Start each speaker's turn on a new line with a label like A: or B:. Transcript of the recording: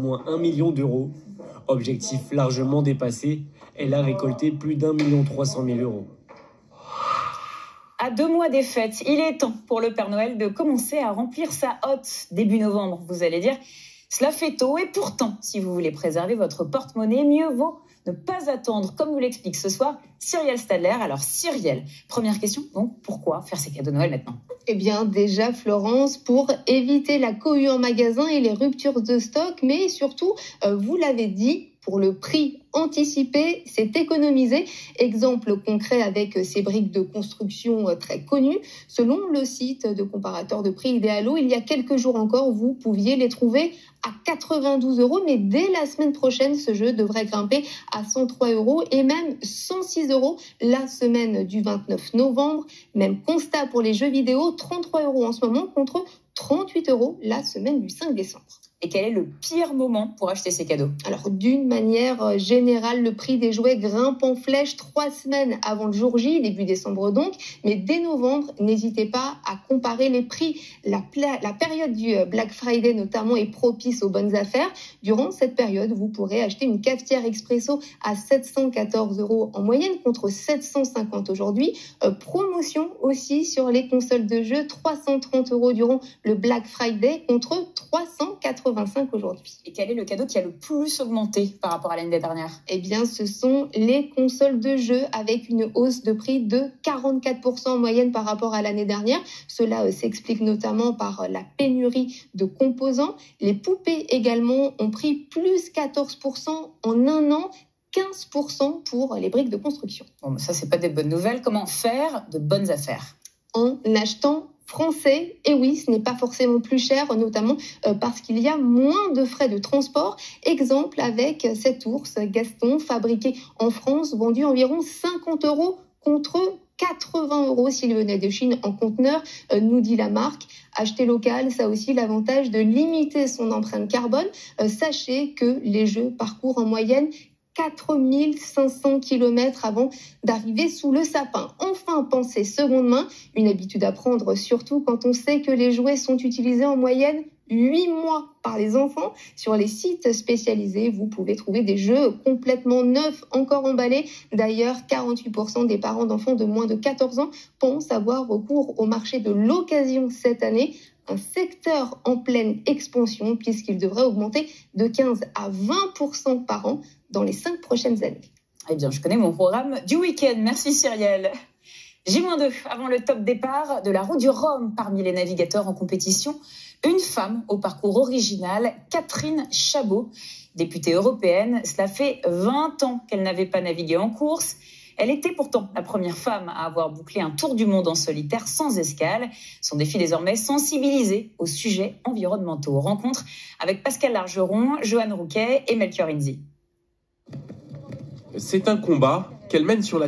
A: Moins 1 million d'euros. Objectif largement dépassé, elle a récolté plus d'1,3 million d'euros.
B: À 2 mois des fêtes, il est temps pour le Père Noël de commencer à remplir sa hotte début novembre. Vous allez dire, cela fait tôt et pourtant, si vous voulez préserver votre porte-monnaie, mieux vaut ne pas attendre, comme nous l'explique ce soir Cyrielle Stadler. Alors Cyrielle, première question, donc pourquoi faire ces cadeaux de Noël maintenant ?
C: Eh bien déjà Florence, pour éviter la cohue en magasin et les ruptures de stock, mais surtout, vous l'avez dit, pour le prix anticipé, c'est économisé. Exemple concret avec ces briques de construction très connues. Selon le site de comparateur de prix Idealo, il y a quelques jours encore, vous pouviez les trouver à 92 €, mais dès la semaine prochaine, ce jeu devrait grimper à 103 € et même 106 € la semaine du 29 novembre. Même constat pour les jeux vidéo, 33 € en ce moment contre 38 € la semaine du 5 décembre.
B: Et quel est le pire moment pour acheter ces cadeaux ?
C: Alors, d'une manière générale, le prix des jouets grimpe en flèche 3 semaines avant le jour J, début décembre donc. Mais dès novembre, n'hésitez pas à comparer les prix. La période du Black Friday notamment est propice aux bonnes affaires. Durant cette période, vous pourrez acheter une cafetière expresso à 714 € en moyenne contre 750 aujourd'hui. Promotion aussi sur les consoles de jeux, 330 € durant le Black Friday contre 385 aujourd'hui.
B: Et quel est le cadeau qui a le plus augmenté par rapport à l'année dernière ?
C: Eh bien, ce sont les consoles de jeux avec une hausse de prix de 44% en moyenne par rapport à l'année dernière. Cela s'explique notamment par la pénurie de composants. Les poupées également ont pris plus 14% en un an. 15% pour les briques de construction.
B: Bon, ça, c'est pas des bonnes nouvelles. Comment faire de bonnes affaires ?
C: En achetant français, et oui, ce n'est pas forcément plus cher, notamment parce qu'il y a moins de frais de transport. Exemple avec cet ours Gaston, fabriqué en France, vendu environ 50 € contre 80 € s'il venait de Chine en conteneur, nous dit la marque. Acheter local, ça a aussi l'avantage de limiter son empreinte carbone. Sachez que les jeux parcourent en moyenne 4500 km avant d'arriver sous le sapin. Enfin, pensez seconde main, une habitude à prendre surtout quand on sait que les jouets sont utilisés en moyenne 8 mois par les enfants. Sur les sites spécialisés, vous pouvez trouver des jeux complètement neufs, encore emballés. D'ailleurs, 48% des parents d'enfants de moins de 14 ans pensent avoir recours au marché de l'occasion cette année. Un secteur en pleine expansion puisqu'il devrait augmenter de 15 à 20% par an dans les 5 prochaines années.
B: Eh bien, je connais mon programme du week-end. Merci Cyrielle. J-2, avant le top départ de la Route du Rhum parmi les navigateurs en compétition, une femme au parcours original, Catherine Chabot, députée européenne. Cela fait 20 ans qu'elle n'avait pas navigué en course. Elle était pourtant la première femme à avoir bouclé un tour du monde en solitaire sans escale. Son défi désormais, sensibiliser aux sujets environnementaux. Rencontre avec Pascal Largeron, Johan Rouquet et Melchior Inzi.
D: C'est un combat qu'elle mène sur la